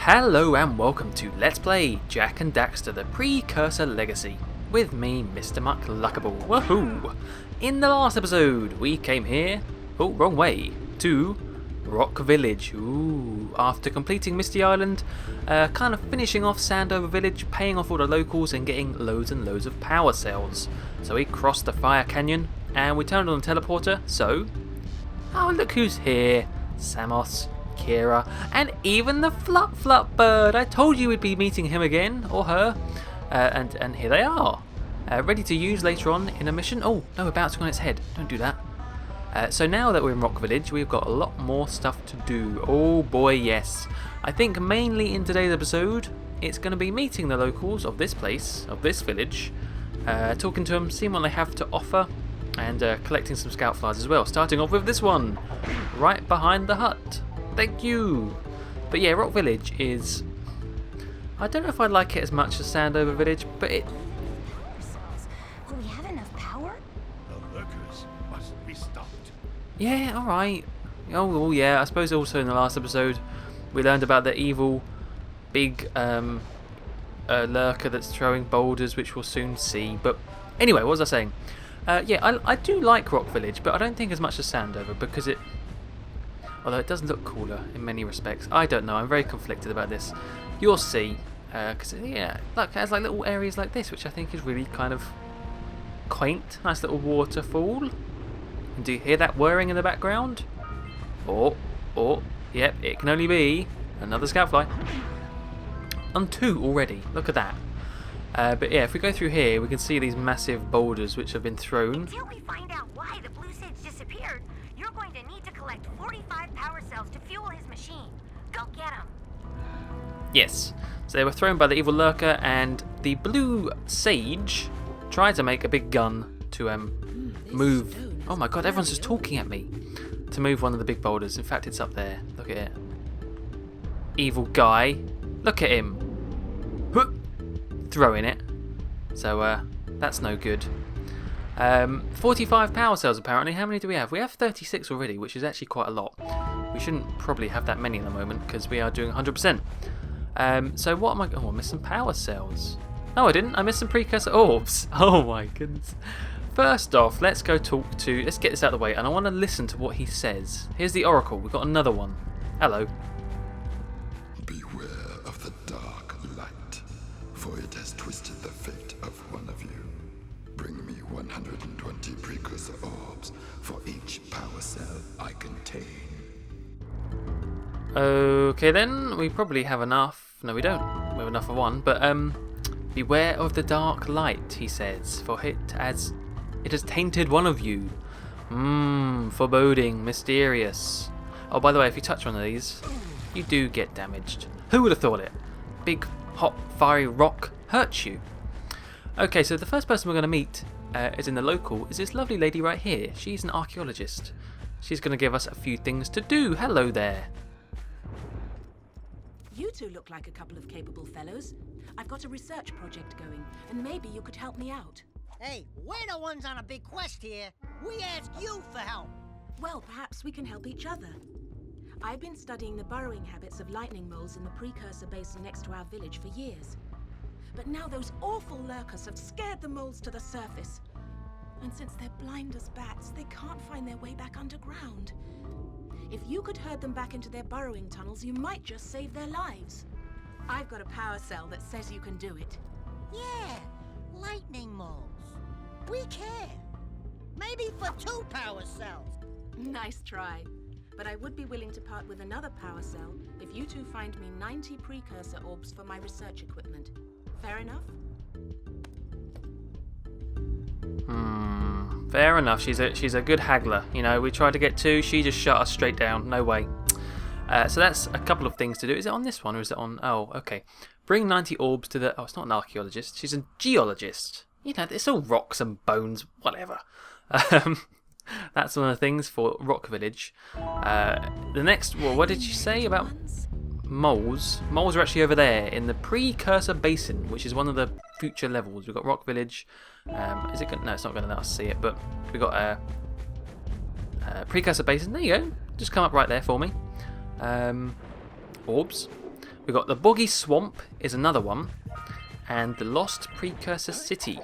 Hello and welcome to Let's Play Jak and Daxter, the Precursor Legacy, with me, Mr. Muckluckable. Woohoo! In the last episode, we came here, wrong way, to Rock Village. Ooh, after completing Misty Island, kind of finishing off Sandover Village, paying off all the locals and getting loads and loads of power cells. So we crossed the Fire Canyon and we turned on the teleporter, so... Oh, look who's here! Samos, Kira, and even the Flup Flup bird. I told you we'd be meeting him again, or her. And here they are, ready to use later on in a mission. Oh, no, we're bouncing on its head. Don't do that. So now that we're in Rock Village, we've got a lot more stuff to do. Oh boy, yes. I think mainly in today's episode, it's going to be meeting the locals of this place, of this village, talking to them, seeing what they have to offer, and collecting some scout flies as well. Starting off with this one, right behind the hut. Thank you. But yeah, Rock Village is... I don't know if I like it as much as Sandover Village, but it... Will we have enough power? The lurkers must be stopped. Yeah, alright. Oh, yeah, I suppose also in the last episode we learned about the evil big lurker that's throwing boulders, which we'll soon see. But anyway, what was I saying? Yeah, I do like Rock Village, but I don't think as much as Sandover, because it... Although it does look cooler in many respects. I don't know, I'm very conflicted about this. You'll see. Because, yeah, look, it has like little areas like this, which I think is really kind of quaint. Nice little waterfall. And do you hear that whirring in the background? Oh, yep, it can only be another scoutfly. On 2 already, look at that. But yeah, if we go through here, we can see these massive boulders which have been thrown. Until we find out why the blue sage disappeared, you're going to need to collect 45 power cells to fuel his machine. Go get them. Yes, so they were thrown by the evil lurker, and the blue sage tried to make a big gun to move. Oh my god, everyone's just talking at me. To move one of the big boulders. In fact, it's up there. Look at it. Evil guy. Look at him. Throwing it. So that's no good. 45 power cells apparently. How many do we have? We have 36 already, which is actually quite a lot. We shouldn't probably have that many at the moment because we are doing 100%. So what am I... Oh, I missed some power cells. No, I didn't. I missed some precursor orbs. Oh my goodness. First off, let's go talk to... Let's get this out of the way, and I want to listen to what he says. Here's the Oracle. We've got another one. Hello. Beware of the dark light, for it has twisted the fate of one of you. Bring me 120 precursor orbs for each power cell I contain. Okay then, we probably have enough. No, we don't. We have enough for one, but beware of the dark light, he says, for it has tainted one of you. Foreboding, mysterious. Oh, by the way, if you touch one of these, you do get damaged. Who would have thought it? Big, hot, fiery rock hurts you. Okay, so the first person we're going to meet is in the local, is this lovely lady right here. She's an archaeologist. She's going to give us a few things to do. Hello there. You two look like a couple of capable fellows. I've got a research project going, and maybe you could help me out. Hey, we're the ones on a big quest here. We asked you for help. Well, perhaps we can help each other. I've been studying the burrowing habits of lightning moles in the Precursor Basin next to our village for years. But now those awful lurkers have scared the moles to the surface. And since they're blind as bats, they can't find their way back underground. If you could herd them back into their burrowing tunnels, you might just save their lives. I've got a power cell that says you can do it. Yeah, lightning moles. We care. Maybe for 2 power cells. Nice try. But I would be willing to part with another power cell if you two find me 90 precursor orbs for my research equipment. Fair enough? Fair enough. She's a good haggler. You know, we tried to get 2, she just shut us straight down. No way. So that's a couple of things to do. Is it on this one or is it on... Oh, okay. Bring 90 orbs to the... Oh, it's not an archaeologist. She's a geologist. You know, it's all rocks and bones, whatever. That's one of the things for Rock Village. The next... Well, what did you say about moles? Moles are actually over there in the Precursor Basin, which is one of the future levels. We've got Rock Village. Is it? No, it's not going to let us see it, but we've got a Precursor Basin. There you go. Just come up right there for me. Orbs. We've got the Boggy Swamp is another one. And the Lost Precursor City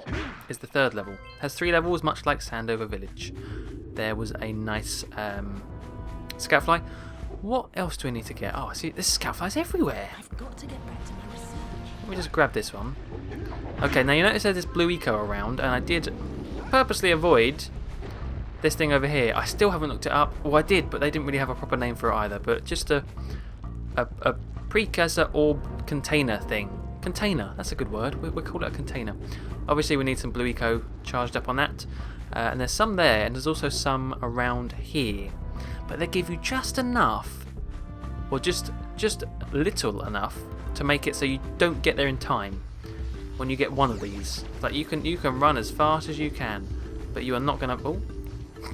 is the third level. Has 3 levels, much like Sandover Village. There was a nice Scoutfly. What else do we need to get? Oh, see, there's Scoutflies everywhere. I've got to get back to my research. Let me just grab this one. Okay, now you notice there's this blue eco around, and I did purposely avoid this thing over here. I still haven't looked it up. Well, I did, but they didn't really have a proper name for it either. But just a precursor orb container thing. Container, that's a good word. We'll call it a container. Obviously, we need some blue eco charged up on that. And there's some there, and there's also some around here. But they give you just enough, or just little enough, to make it so you don't get there in time when you get one of these. Like you can run as fast as you can, but you are not gonna. Oh,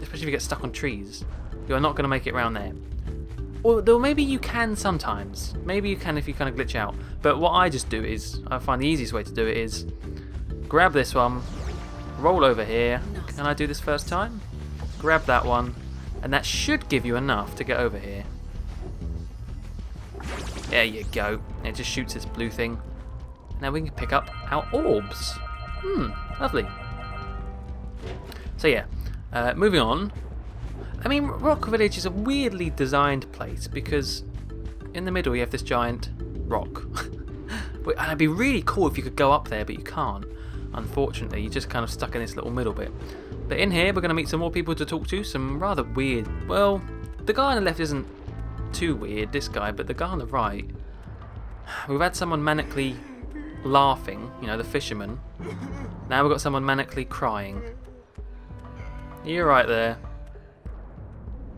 especially if you get stuck on trees, you are not gonna make it around there. Or though maybe you can sometimes. Maybe you can if you kind of glitch out. But what I just do is, I find the easiest way to do it is grab this one, roll over here. Can I do this first time? Grab that one, and that should give you enough to get over here. There you go. It just shoots this blue thing. Now we can pick up our orbs. Lovely. So yeah, moving on. I mean, Rock Village is a weirdly designed place because in the middle you have this giant rock. And it'd be really cool if you could go up there, but you can't. Unfortunately, you're just kind of stuck in this little middle bit. But in here, we're going to meet some more people to talk to. Some rather weird... Well, the guy on the left isn't too weird, this guy, but the guy on the right... We've had someone manically laughing, you know, the fisherman. Now we've got someone manically crying. You're right there.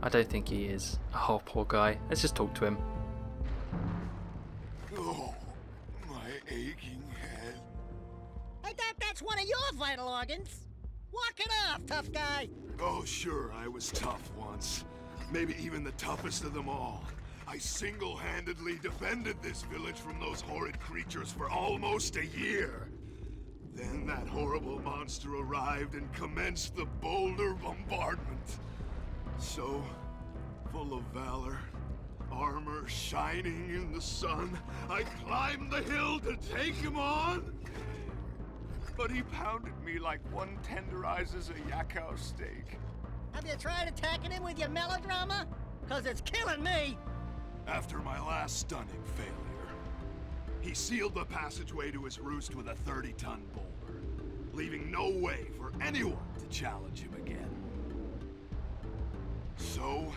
I don't think he is. Oh, poor guy. Let's just talk to him. Oh, my aching head. I thought that's one of your vital organs. Walk it off, tough guy. Oh, sure, I was tough once. Maybe even the toughest of them all. I single-handedly defended this village from those horrid creatures for almost a year. Then that horrible monster arrived and commenced the boulder bombardment. So, full of valor, armor shining in the sun, I climbed the hill to take him on. But he pounded me like one tenderizes a yakkow steak. Have you tried attacking him with your melodrama? 'Cause it's killing me. After my last stunning failure, he sealed the passageway to his roost with a 30-ton boulder, leaving no way for anyone to challenge him again. So,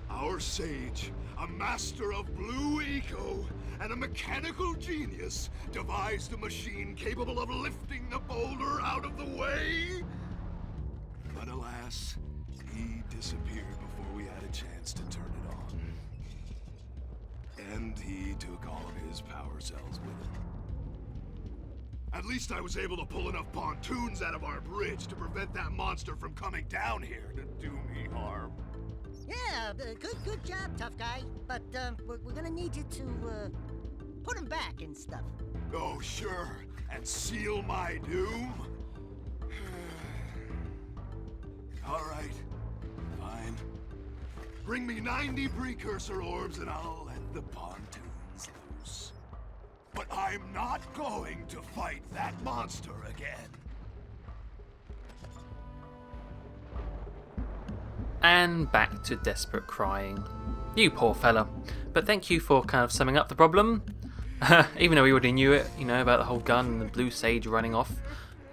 our sage, a master of blue eco and a mechanical genius, devised a machine capable of lifting the boulder out of the way. But alas, he disappeared before we had a chance to turn it on. And he took all of his power cells with him. At least I was able to pull enough pontoons out of our bridge to prevent that monster from coming down here to do me harm. Yeah, good job, tough guy. But we're gonna need you to put him back and stuff. Oh, sure. And seal my doom? All right. Fine. Bring me 90 precursor orbs and I'll let the pontoons loose. But I'm not going to fight that monster again. And back to desperate crying. You poor fella. But thank you for kind of summing up the problem. Even though we already knew it, you know, about the whole gun and the blue sage running off.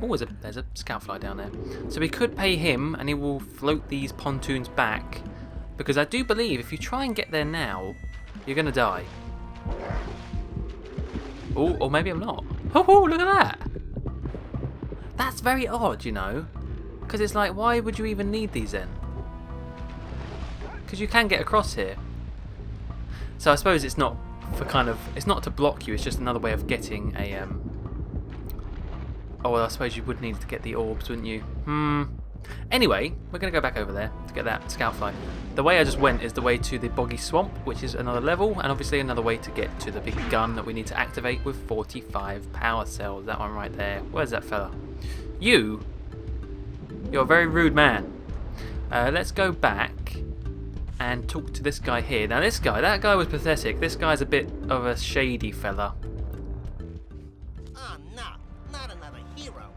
Oh, there's a scoutfly down there. So we could pay him and he will float these pontoons back. Because I do believe if you try and get there now, you're going to die. Oh, or maybe I'm not. Oh, look at that. That's very odd, you know. Because it's like, why would you even need these then? Because you can get across here. So I suppose it's not for it's not to block you, it's just another way of getting a, oh, well, I suppose you would need to get the orbs, wouldn't you? Anyway, we're going to go back over there to get that scoutfly. The way I just went is the way to the Boggy Swamp, which is another level, and obviously another way to get to the big gun that we need to activate with 45 power cells. That one right there. Where's that fella? You're a very rude man. Let's go back and talk to this guy here. Now that guy was pathetic. This guy's a bit of a shady fella. Oh, no, not another hero.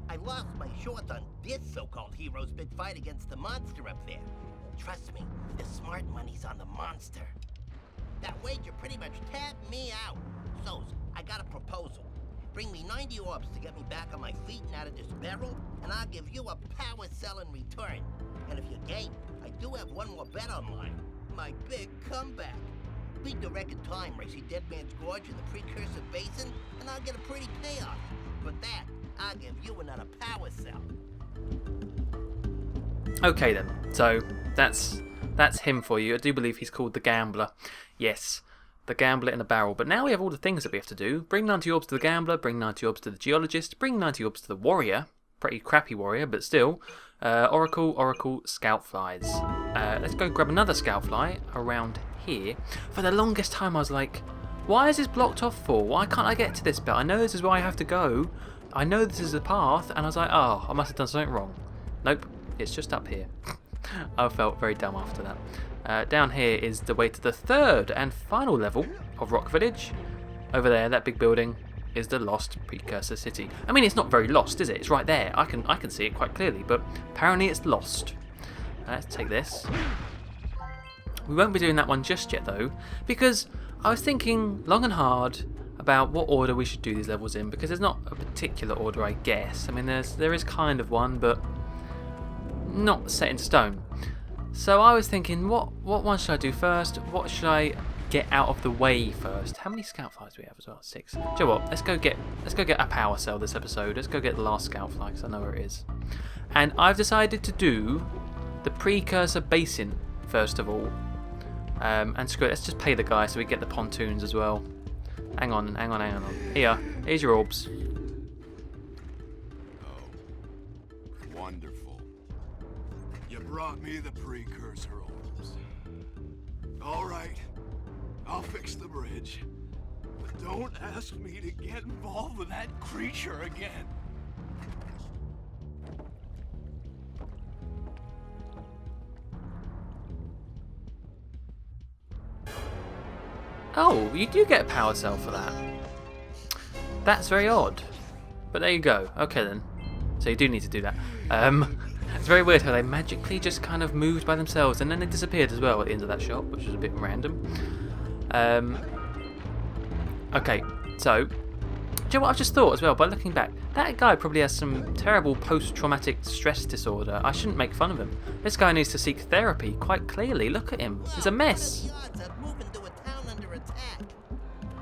I lost my shorts on this so-called hero's big fight against the monster up there. Trust me, the smart money's on the monster. That wager pretty much tapped me out. So, I got a proposal. Bring me 90 orbs to get me back on my feet and out of this barrel, and I'll give you a power cell in return. And if you're game, I do have one more bet on line. My big comeback. Beat the record time racing Dead Man's Gorge in the Precursor Basin, and I'll get a pretty payoff. For that, I'll give you another power cell. Okay then, so that's him for you. I do believe he's called the Gambler. Yes, the Gambler in a barrel. But now we have all the things that we have to do. Bring 90 orbs to the Gambler, bring 90 orbs to the Geologist, bring 90 orbs to the Warrior. Pretty crappy Warrior, but still. Oracle, Scout Flies. Let's go grab another Scout Fly around here. For the longest time I was like, why is this blocked off for? Why can't I get to this bit? I know this is where I have to go. I know this is the path, and I was like, oh, I must have done something wrong. Nope, it's just up here. I felt very dumb after that. Down here is the way to the third and final level of Rock Village. Over there, that big building, is the lost Precursor City. I mean, it's not very lost, is it? It's right there. I can see it quite clearly, but apparently it's lost. Let's take this. We won't be doing that one just yet, though, because I was thinking long and hard about what order we should do these levels in, because there's not a particular order, I guess. I mean, there is kind of one, but not set in stone. So I was thinking, what one should I do first? What should I get out of the way first? How many Scout Flies do we have as well? 6. Do you know what? Let's go get a power cell this episode. Let's go get the last Scout Fly, because I know where it is. And I've decided to do the Precursor Basin first of all. And screw it, let's just pay the guy so we get the pontoons as well. Hang on. Here's your orbs. Oh, wonderful. You brought me the Precursor orbs. All right, I'll fix the bridge. But don't ask me to get involved with that creature again. Oh, you do get a power cell for that. That's very odd. But there you go. Okay then. So you do need to do that. It's very weird how they magically just kind of moved by themselves and then they disappeared as well at the end of that shot, which was a bit random. Okay, so do you know what I've just thought as well, by looking back, that guy probably has some terrible post-traumatic stress disorder. I shouldn't make fun of him. This guy needs to seek therapy, quite clearly. Look at him. He's a mess.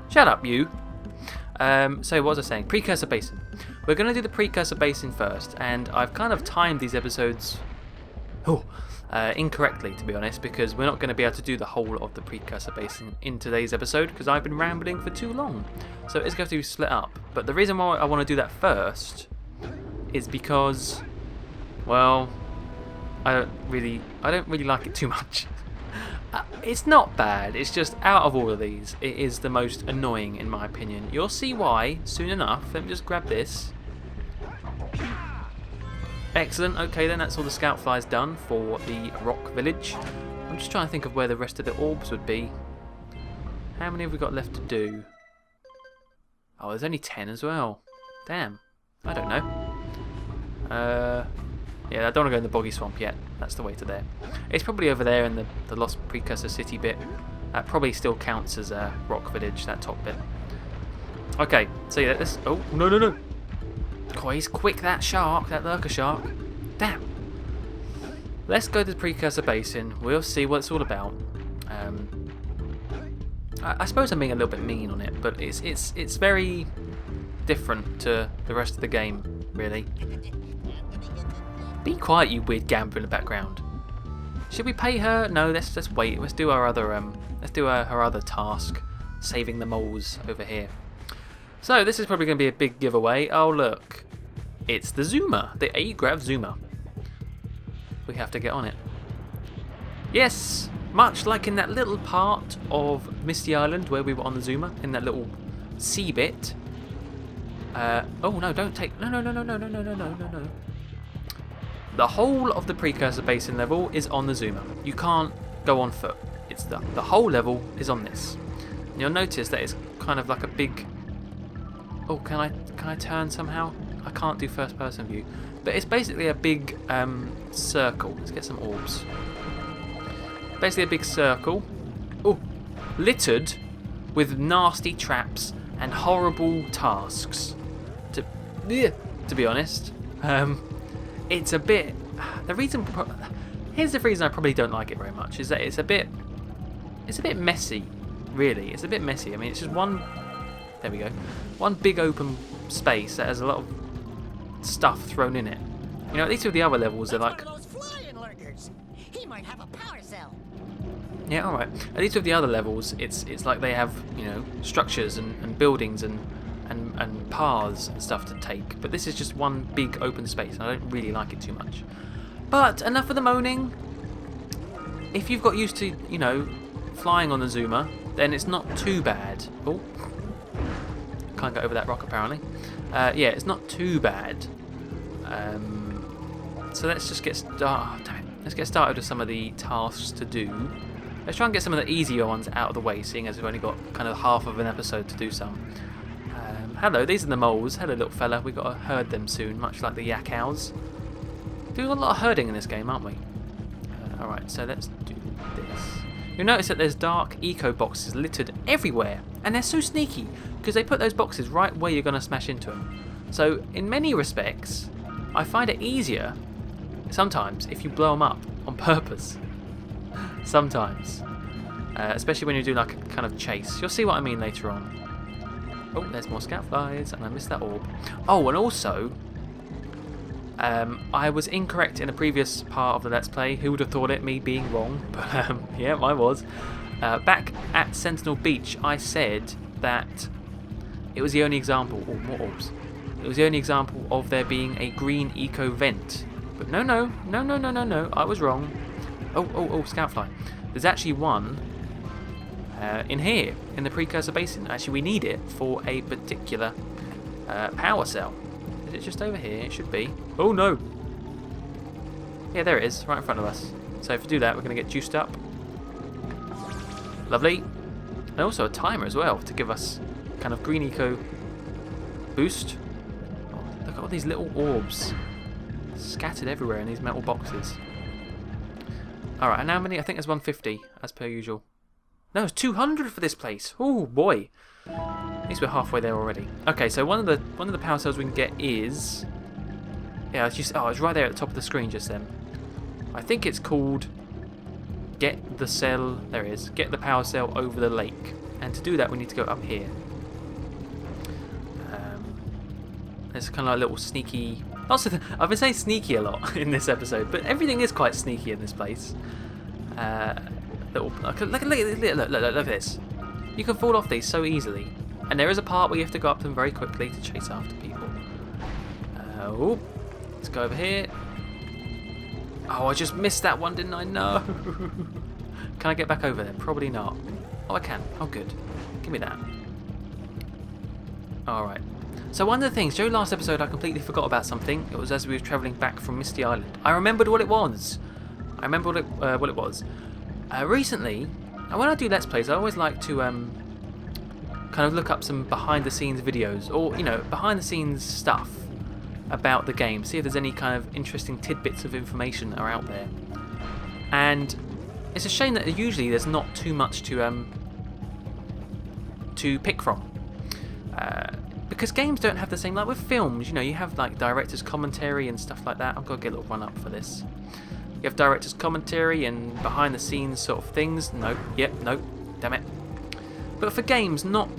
Shut up, you. So what was I saying? Precursor Basin. We're going to do the Precursor Basin first, and I've kind of timed these episodes incorrectly, to be honest, because we're not going to be able to do the whole of the Precursor Basin in today's episode, because I've been rambling for too long. So it's going to be split up. But the reason why I want to do that first is because, well, I don't really like it too much. It's not bad, it's just out of all of these, it is the most annoying in my opinion. You'll see why soon enough. Let me just grab this. Excellent, okay then, that's all the Scout Flies done for the Rock Village. I'm just trying to think of where the rest of the orbs would be. How many have we got left to do? Oh, there's only 10 as well. Damn, I don't know. Yeah, I don't want to go in the boggy swamp yet. That's the way to there. It's probably over there in the Lost Precursor City bit. That probably still counts as a Rock Village, that top bit. Okay, so yeah, this... Oh, no. Oh, he's quick, that shark, that lurker shark. Damn. Let's go to the Precursor Basin. We'll see what it's all about. I suppose I'm being a little bit mean on it, but it's very different to the rest of the game, really. Be quiet, you weird gambler in the background. Should we pay her? No, let's wait. Let's do our other her other task, saving the moles over here. So this is probably going to be a big giveaway. Oh look, it's the Zoomer, the A-Grav Zoomer. We have to get on it. Yes, much like in that little part of Misty Island where we were on the Zoomer, in that little sea bit. Oh no, don't take. No. The whole of the Precursor Basin level is on the Zoomer. You can't go on foot. It's the whole level is on this. And you'll notice that it's kind of like a big... Oh, can I turn somehow? I can't do first person view. But it's basically a big circle. Let's get some orbs. Basically a big circle. Oh, littered with nasty traps and horrible tasks. To be honest, it's a bit. Here's the reason I probably don't like it very much is that it's a bit messy. Really, it's a bit messy. I mean, it's just one. There we go. One big open space that has a lot of stuff thrown in it. You know, at least with the other levels, they're like. One of those flying lurkers. He might have a power cell. Yeah, all right. At least with the other levels, it's like they have, you know, structures and buildings and paths and stuff to take. But this is just one big open space, and I don't really like it too much. But enough of the moaning. If you've got used to, you know, flying on the Zoomer, then it's not too bad. Oh, can't get over that rock apparently. Yeah, it's not too bad. So let's just get started. Damn it. Let's get started with some of the tasks to do. Let's try and get some of the easier ones out of the way, seeing as we've only got kind of half of an episode to do some. Hello, these are the moles. Hello, little fella. We've got to herd them soon, much like the yak owls. We've got a lot of herding in this game, aren't we? Alright, so let's do this. You'll notice that there's dark eco boxes littered everywhere, and they're so sneaky because they put those boxes right where you're going to smash into them. So, in many respects, I find it easier sometimes if you blow them up on purpose. Sometimes. Especially when you do like a kind of chase. You'll see what I mean later on. Oh, there's more scout flies, and I missed that orb. Oh, and also, I was incorrect in a previous part of the Let's Play. Who would have thought it, me being wrong? But yeah, I was. Back at Sentinel Beach, I said that it was the only example, or more orbs. It was the only example of there being a green eco vent. But no, I was wrong. Oh, scout fly. There's actually one in here, in the Precursor Basin. Actually, we need it for a particular power cell. Is it just over here? It should be. Oh no! Yeah, there it is, right in front of us. So if we do that, we're going to get juiced up. Lovely. And also a timer as well, to give us kind of green eco boost. Oh, look at all these little orbs scattered everywhere in these metal boxes. Alright, and how many? I think there's 150, as per usual. No, it's 200 for this place. Oh boy. At least we're halfway there already. Okay, so one of the power cells we can get is... Yeah, it's just... Oh, it's right there at the top of the screen just then. I think it's called... Get the cell... There it is. Get the power cell over the lake. And to do that, we need to go up here. There's kind of like a little sneaky... Also, I've been saying sneaky a lot in this episode, but everything is quite sneaky in this place. Look at this. You can fall off these so easily. And there is a part where you have to go up them very quickly to chase after people. Oh, let's go over here. Oh, I just missed that one, didn't I? No. Can I get back over there? Probably not. Oh, I can. Oh, good. Give me that. Alright. So one of the things, Joe, last episode I completely forgot about something. It was as we were travelling back from Misty Island. I remembered what it was. What it was. Recently, and when I do Let's Plays, I always like to kind of look up some behind-the-scenes videos, or, you know, behind-the-scenes stuff about the game, see if there's any kind of interesting tidbits of information that are out there. And it's a shame that usually there's not too much to pick from. Because games don't have the same, like with films, you know, you have like director's commentary and stuff like that. I've got to get a little run up for this. You have director's commentary and behind the scenes sort of things. No, damn it. But for games, not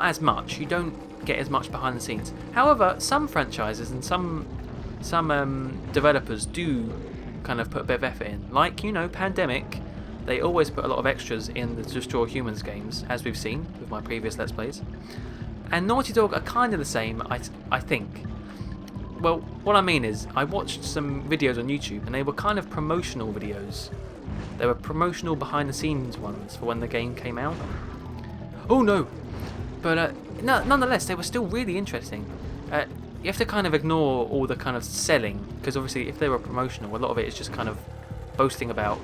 as much. You don't get as much behind the scenes. However, some franchises and some developers do kind of put a bit of effort in. Like, you know, Pandemic, they always put a lot of extras in the Destroy Humans games, as we've seen with my previous Let's Plays. And Naughty Dog are kind of the same, I think. Well, what I mean is, I watched some videos on YouTube, and they were kind of promotional videos. They were promotional behind-the-scenes ones for when the game came out. Oh no! But nonetheless, they were still really interesting. You have to kind of ignore all the kind of selling, because obviously if they were promotional, a lot of it is just kind of boasting about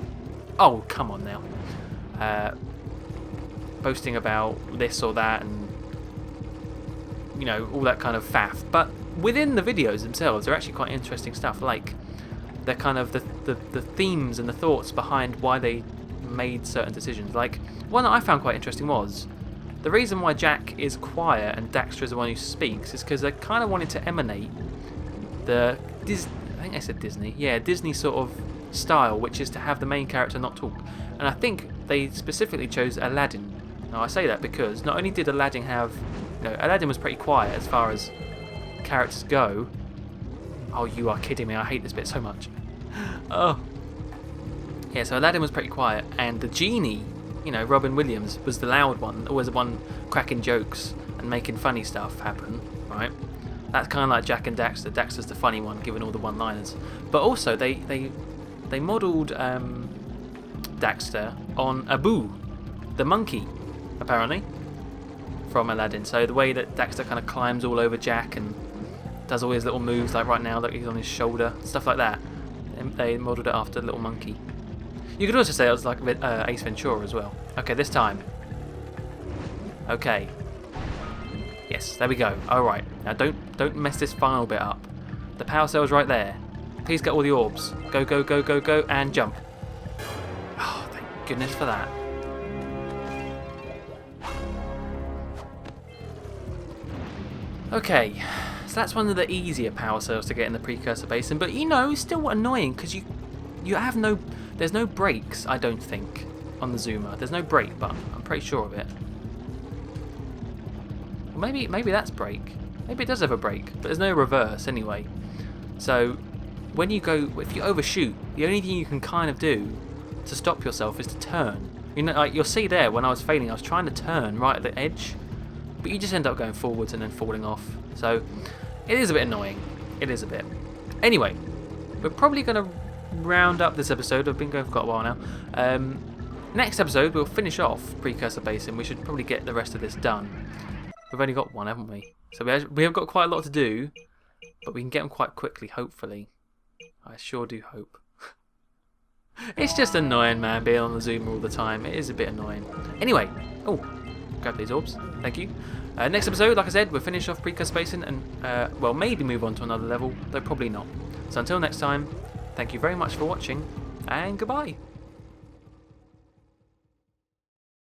Oh, come on now. Boasting about this or that and, you know, all that kind of faff. But within the videos themselves, they're actually quite interesting stuff. Like, they're kind of the themes and the thoughts behind why they made certain decisions. Like, one that I found quite interesting was the reason why Jak is quiet and Daxter is the one who speaks is because they kind of wanted to emanate the I think I said Disney. Yeah, Disney sort of style, which is to have the main character not talk. And I think they specifically chose Aladdin. Now I say that because not only did Aladdin have, you know, Aladdin was pretty quiet as far as characters go. Oh, you are kidding me! I hate this bit so much. Oh, yeah. So Aladdin was pretty quiet, and the genie, you know, Robin Williams, was the loud one, always the one cracking jokes and making funny stuff happen, right? That's kind of like Jak and Daxter. Daxter's the funny one, giving all the one-liners. But also, they modelled Daxter on Abu, the monkey, apparently, from Aladdin. So the way that Daxter kind of climbs all over Jak and does all his little moves, like right now, that he's on his shoulder, stuff like that. And they modelled it after the little monkey. You could also say it was like a bit Ace Ventura as well. Okay, this time. Okay. Yes, there we go. Alright. Now don't mess this final bit up. The power cell's right there. Please get all the orbs. Go, go, go, go, go, and jump. Oh, thank goodness for that. Okay. So that's one of the easier power cells to get in the Precursor Basin, but you know, it's still annoying because you have no, there's no brakes, I don't think, on the zoomer. There's no brake button. I'm pretty sure of it. Well, maybe that's brake. Maybe it does have a brake, but there's no reverse anyway. So when you go, if you overshoot, the only thing you can kind of do to stop yourself is to turn. You know, like you'll see there when I was failing, I was trying to turn right at the edge, but you just end up going forwards and then falling off. So it is a bit annoying. It is a bit. Anyway, we're probably going to round up this episode. I've been going for quite a while now. Next episode, we'll finish off Precursor Basin. We should probably get the rest of this done. We've only got one, haven't we? So we have got quite a lot to do, but we can get them quite quickly, hopefully. I sure do hope. It's just annoying, man, being on the zoomer all the time. It is a bit annoying. Anyway, oh, grab these orbs. Thank you. Next episode, like I said, we'll finish off Precursor Basin and, well, maybe move on to another level, though probably not. So until next time, thank you very much for watching, and goodbye.